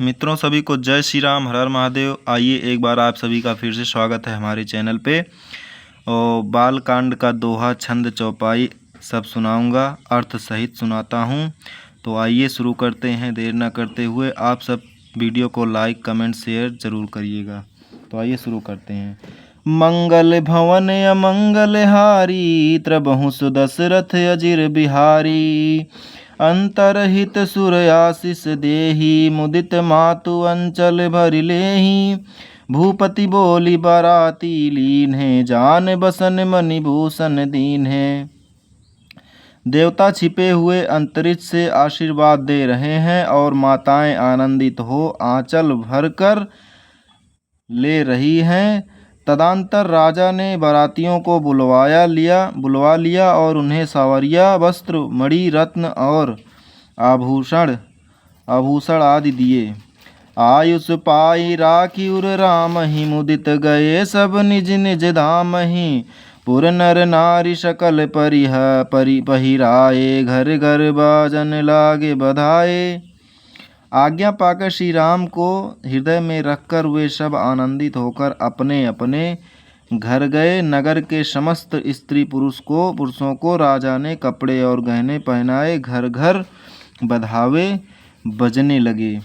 मित्रों सभी को जय श्री राम, हर हर महादेव। आइए एक बार आप सभी का फिर से स्वागत है हमारे चैनल पे। और बालकांड का दोहा, छंद, चौपाई सब सुनाऊंगा, अर्थ सहित सुनाता हूं। तो आइए शुरू करते हैं, देर न करते हुए। आप सब वीडियो को लाइक, कमेंट, शेयर ज़रूर करिएगा। तो आइए शुरू करते हैं। मंगल भवन अमंगल हारी, त्रबहु सुदशरथ अजिर बिहारी। अंतरहित सुर आशीष देहि, मुदित मातु अंचल भरि लेहि। भूपति बोली बाराती लीन्हे, जान बसन मणिभूषण दीन्हे। देवता छिपे हुए अंतरिक्ष से आशीर्वाद दे रहे हैं और माताएं आनंदित हो आंचल भरकर ले रही हैं। तदंतर राजा ने बारातियों को बुलवा लिया और उन्हें सावरिया, वस्त्र, मणि, रत्न और आभूषण आदि दिए। आयुष पाई राखी उर राम ही, मुदित गए सब निज निज धाम ही। पुर नर नारी सकल पहिराए, घर घर बाजन लागे बधाए। आज्ञा पाकर श्री राम को हृदय में रखकर वे सब आनंदित होकर अपने अपने घर गए। नगर के समस्त स्त्री पुरुषों को राजा ने कपड़े और गहने पहनाए। घर घर बधावे बजने लगे।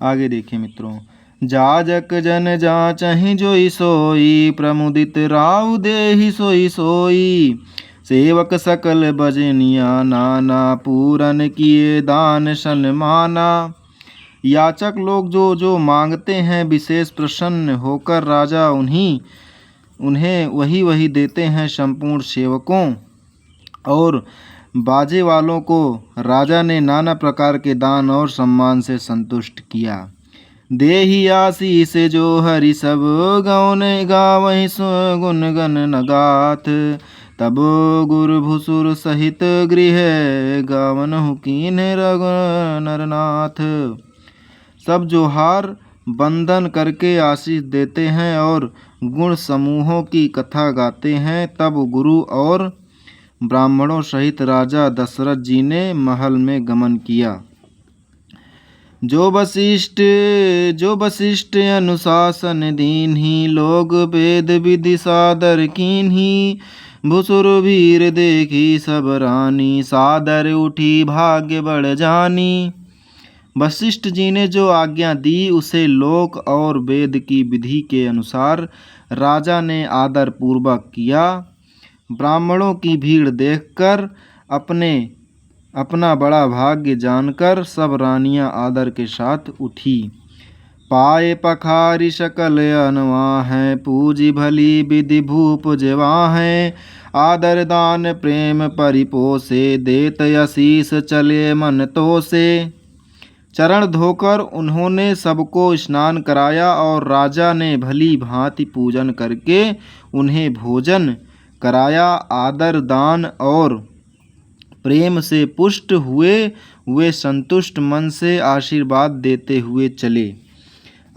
आगे देखिए मित्रों। जाजक जन जाचहि जोई सोई, प्रमुदित राउ देहि सोई सोई। सेवक सकल बजनिया, नाना पूरन किए दान सन्माना। याचक लोग जो जो मांगते हैं, विशेष प्रसन्न होकर राजा उन्हें वही देते हैं। संपूर्ण सेवकों और बाजे वालों को राजा ने नाना प्रकार के दान और सम्मान से संतुष्ट किया। देहि आशीष जो हरि सब, गौन गावहि गुण गण नगाथ। तब गुरु भुसुर सहित गृह, गावनहु कीन्ह नरनाथ। सब जोहार बंदन करके आशीष देते हैं और गुण समूहों की कथा गाते हैं। तब गुरु और ब्राह्मणों सहित राजा दशरथ जी ने महल में गमन किया। जो वशिष्ठ अनुशासन दीन्हि, लोग वेद विधि सादर कीन्हि। भुसुर वीर देखी सब रानी, सादर उठी भाग्य बढ़ जानी। वशिष्ठ जी ने जो आज्ञा दी उसे लोक और वेद की विधि के अनुसार राजा ने आदर पूर्वक किया। ब्राह्मणों की भीड़ देखकर अपना बड़ा भाग्य जानकर सब रानियां आदर के साथ उठी। पाए पखारी सकल अनवाहें, पूजी भली विधि भूप जेवाहें। आदर दान प्रेम परिपोषे, देत आशीष चले मन तोषे। चरण धोकर उन्होंने सबको स्नान कराया और राजा ने भली भांति पूजन करके उन्हें भोजन कराया। आदर दान और प्रेम से पुष्ट हुए वे संतुष्ट मन से आशीर्वाद देते हुए चले।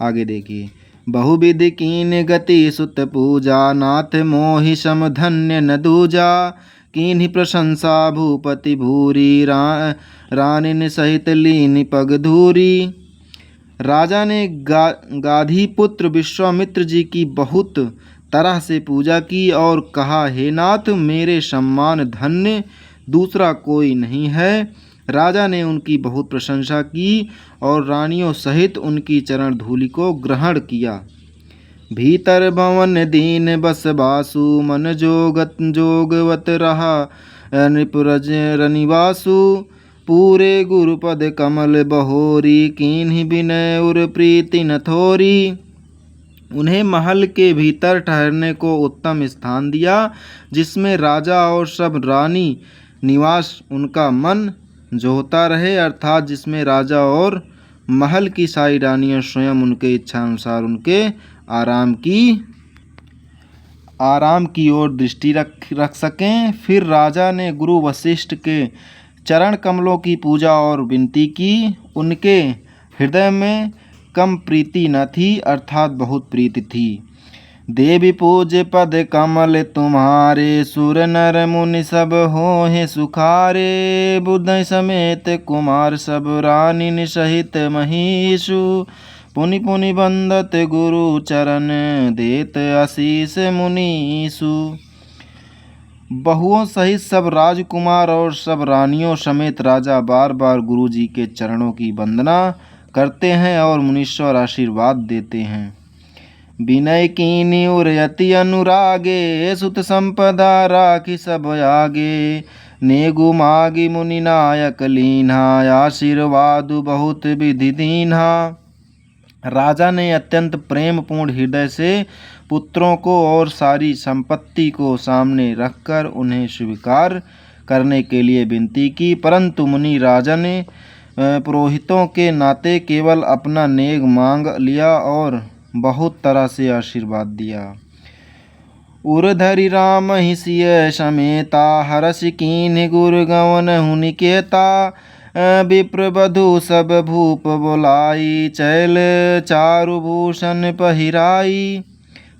आगे देखिए। बहुविध कीन गति सुत पूजा, नाथ मोहि सम धन्य न दूजा। कीन्हि प्रशंसा भूपति भूरी, रानिन सहित लीन पग धूरी। राजा ने गाधी पुत्र विश्वामित्र जी की बहुत तरह से पूजा की और कहा, हे नाथ, मेरे सम्मान धन्य दूसरा कोई नहीं है। राजा ने उनकी बहुत प्रशंसा की और रानियों सहित उनकी चरण धूलि को ग्रहण किया। भीतर भवन दीन बस बासु, मन जोगवत रहा नृपरज रनिवासु। पूरे गुरुपद कमल बहोरी, कीन्हि विनय उर प्रीति न थोरी। उन्हें महल के भीतर ठहरने को उत्तम स्थान दिया, जिसमें राजा और सब रानी निवास उनका मन जोहता रहे, अर्थात जिसमें राजा और महल की सारी रानियां स्वयं उनके इच्छा अनुसार उनके आराम की ओर दृष्टि रख सकें। फिर राजा ने गुरु वशिष्ठ के चरण कमलों की पूजा और विनती की। उनके हृदय में कम प्रीति न थी, अर्थात बहुत प्रीति थी। देवी पूज्य पद कमल तुम्हारे, सुर नर मुनि सब हों सुखारे। बुद्ध समेत कुमार सब, रानी सहित महिषु। पुनि पुनि बंदत गुरु चरण, देत आशीष मुनीषु। बहुओं सहित सब राजकुमार और सब रानियों समेत राजा बार बार गुरु जी के चरणों की वंदना करते हैं और मुनीश्वर आशीर्वाद देते हैं। विनय कीनी उर अति अनुरागे, सुत संपदा राखी सब आगे। नेगु मागी मुनि नायक लीन्हा, आशीर्वाद बहुत विधि दीन्हा। राजा ने अत्यंत प्रेम पूर्ण हृदय से पुत्रों को और सारी संपत्ति को सामने रखकर उन्हें स्वीकार करने के लिए विनती की, परंतु मुनि राजा ने पुरोहितों के नाते केवल अपना नेग मांग लिया और बहुत तरह से आशीर्वाद दिया। उर्धरि राम ही सिय समेता, हरष कीन्ह गुर गवन हुनिकेता। विप्र वधु सब भूप बोलाई, चैल चारु भूषण पहिराई।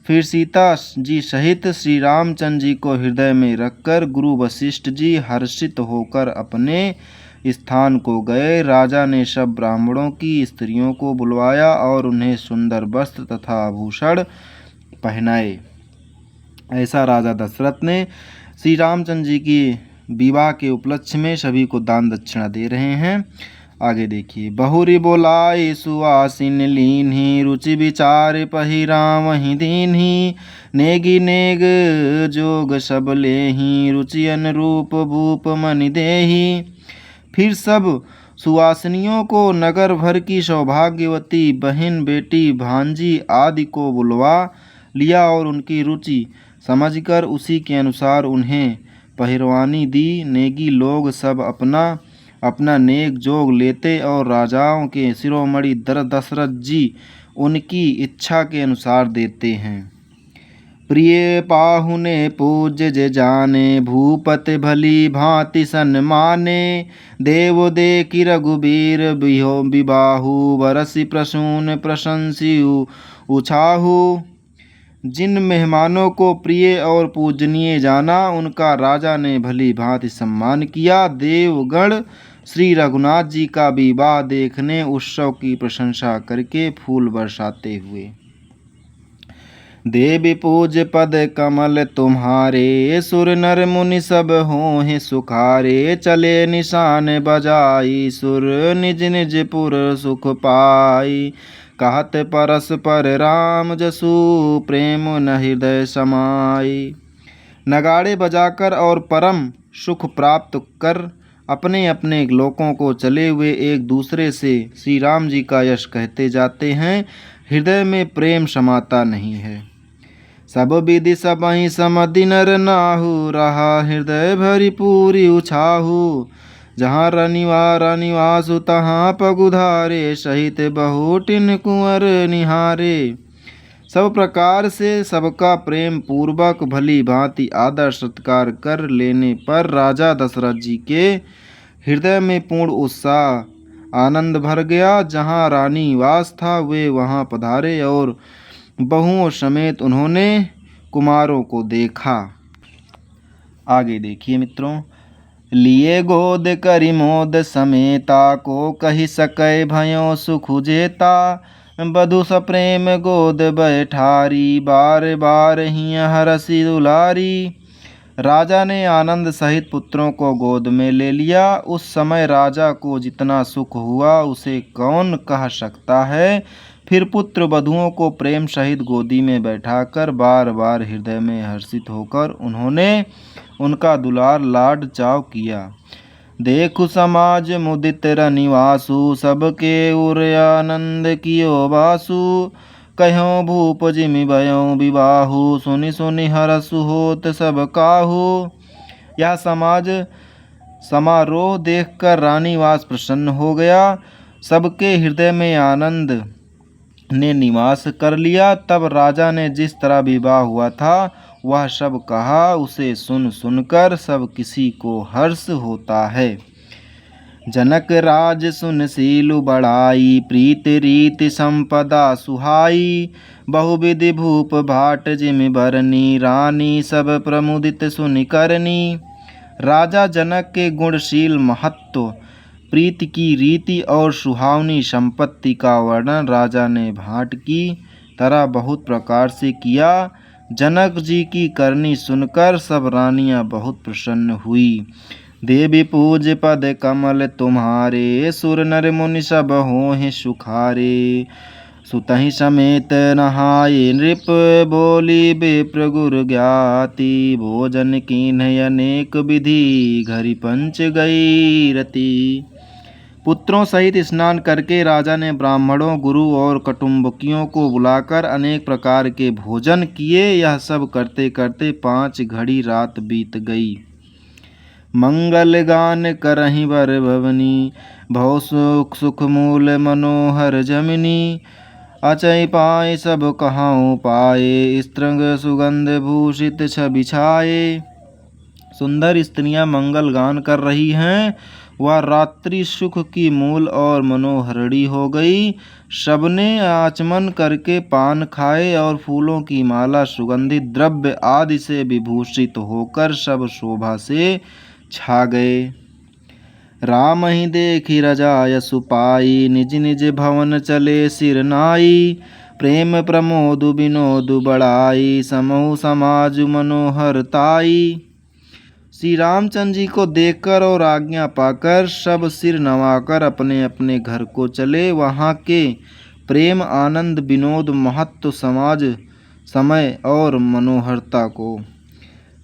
फिर सीता जी सहित श्री रामचंद्र जी को हृदय में रखकर गुरु वशिष्ठ जी हर्षित होकर अपने स्थान को गए। राजा ने सब ब्राह्मणों की स्त्रियों को बुलवाया और उन्हें सुंदर वस्त्र तथा आभूषण पहनाए। ऐसा राजा दशरथ ने श्री रामचंद्र जी की विवाह के उपलक्ष्य में सभी को दान दक्षिणा दे रहे हैं। आगे देखिए। बहुरी बोलाई सुआसिन लीन्ही, रुचि विचार पहिराम ही दीन्ही। नेगी नेग जोग सब लेही, रुचि अनुरूप भूप मनि देही। फिर सब सुवासिनियों को नगर भर की सौभाग्यवती बहन बेटी भांजी आदि को बुलवा लिया और उनकी रुचि समझकर उसी के अनुसार उन्हें पहिरवानी दी। नेगी लोग सब अपना अपना नेक जोग लेते और राजाओं के शिरोमणि दशरथ जी उनकी इच्छा के अनुसार देते हैं। प्रिय पाहुने पूज्य जे जाने, भूपति भली भांति सन्माने। देव देखि रघुबीर बिहो विबाहु, बरसि प्रसून प्रशंसियु उछाहु। जिन मेहमानों को प्रिय और पूजनीय जाना, उनका राजा ने भली भांति सम्मान किया। देवगण श्री रघुनाथ जी का विवाह देखने उत्सव की प्रशंसा करके फूल बरसाते हुए। देवी पूज्य पद कमल तुम्हारे, सुर नर मुनि सब हों सुखारे। चले निशान बजाई, सुर निज निज पुर सुख पाई। कहत परस्पर राम जसु, प्रेम न हृदय समाई। नगाड़े बजाकर और परम सुख प्राप्त कर अपने अपने लोकों को चले हुए एक दूसरे से श्री राम जी का यश कहते जाते हैं। हृदय में प्रेम समाता नहीं है। सब विधि सबहि समधि नर नाहु, रहा हृदय भरी पूरी उछाहु। जहाँ रनिवासु तहाँ पगुधारे, सहित बहुटिन कुंवर निहारे। सब प्रकार से सबका प्रेम पूर्वक भली भांति आदर सत्कार कर लेने पर राजा दशरथ जी के हृदय में पूर्ण उत्साह आनंद भर गया। जहाँ रानी वास था वे वहाँ पधारे और बहुओं समेत उन्होंने कुमारों को देखा। आगे देखिए मित्रों। लिए गोद करि मोद समेता, को कहि सकै भयो सुख जेता। बधु सप्रेम गोद बैठारी, बार बार ही हरसि दुलारी। राजा ने आनंद सहित पुत्रों को गोद में ले लिया। उस समय राजा को जितना सुख हुआ उसे कौन कह सकता है। फिर पुत्र वधुओं को प्रेम सहित गोदी में बैठाकर बार बार हृदय में हर्षित होकर उन्होंने उनका दुलार लाड चाव किया। देखु समाज मुदित रनिवासु, सबके उर आनंद कियो बासु। कहो भूप जिमि भयो विबाहु, सुनि सुनि हरसु होत सब काहू। यह समारोह देखकर रानीवास प्रसन्न हो गया। सबके हृदय में आनंद ने निवास कर लिया। तब राजा ने जिस तरह विवाह हुआ था वह सब कहा। उसे सुन सुनकर सब किसी को हर्ष होता है। जनक राज सुन सीलु बढ़ाई, प्रीत रीति संपदा सुहाई। बहुविधि भूप भाट जिमि बरनी, रानी सब प्रमुदित सुनि करनी। राजा जनक के गुणशील महत्व, प्रीति की रीति और सुहावनी संपत्ति का वर्णन राजा ने भाट की तरह बहुत प्रकार से किया। जनक जी की करनी सुनकर सब रानियां बहुत प्रसन्न हुई। देवी पूज पद कमल तुम्हारे, सुर नर मुनि सब हों सुखारे। सुतहि समेत नहाए नृप, बोली विप्र गुर ज्ञाति। भोजन कीन्ह अनेक विधि, घरि पंच गई रति। पुत्रों सहित स्नान करके राजा ने ब्राह्मणों, गुरु और कुटुंबकियों को बुलाकर अनेक प्रकार के भोजन किए। यह सब करते करते 5 घड़ी रात बीत गई। मंगल गान करहि वर भवनी, भव सुख सुख मूल मनोहर जमिनी। अचै पाए सब कहाऊँ पाए, स्त्रंग सुगंध भूषित छवि छाए। सुंदर स्त्रियां मंगल गान कर रही हैं। वह रात्रि सुख की मूल और मनोहरणी हो गई। सबने आचमन करके पान खाए और फूलों की माला, सुगंधित द्रव्य आदि से विभूषित होकर सब शोभा से छा गए। राम ही देखी रजायसु पाई, निज निज भवन चले सिर नाई। प्रेम प्रमोद विनोद बढ़ाई, समूह समाज मनोहरताई। श्री रामचंद्र जी को देखकर और आज्ञा पाकर सब सिर नवाकर अपने अपने घर को चले। वहाँ के प्रेम, आनंद, विनोद, महत्व, समाज, समय और मनोहरता को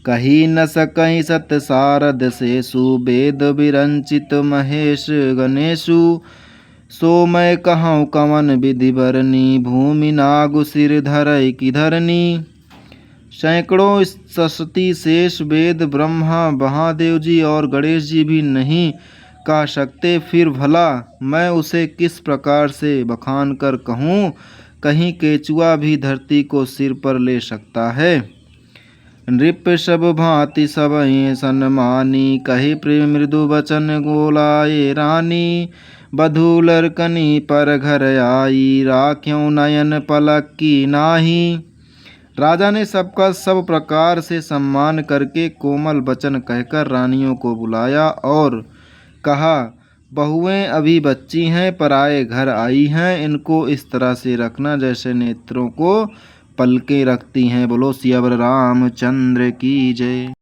कही न सकहि सत सारद सेसु। वेद विरंचित महेश गणेशु, सो मैं कहूँ कवन विधि बरनी। भूमि नागु सिर धरई की धरनी। सैकड़ों सरस्वती, शेष, वेद, ब्रह्मा, महादेव जी और गणेश जी भी नहीं कह सकते, फिर भला मैं उसे किस प्रकार से बखान कर कहूँ। कहीं केचुआ भी धरती को सिर पर ले सकता है। नृप सब भांति सबहि सन्मानी, कहे प्रेम मृदु वचन गोलाए रानी। बधू लरकनी पर घर आई, राख्यों नयन पलक की नाही। राजा ने सबका सब प्रकार से सम्मान करके कोमल वचन कहकर रानियों को बुलाया और कहा, बहुएं अभी बच्ची हैं, पराए घर आई हैं। इनको इस तरह से रखना जैसे नेत्रों को पलकें रखती हैं। बोलो सियावर रामचंद्र की जय।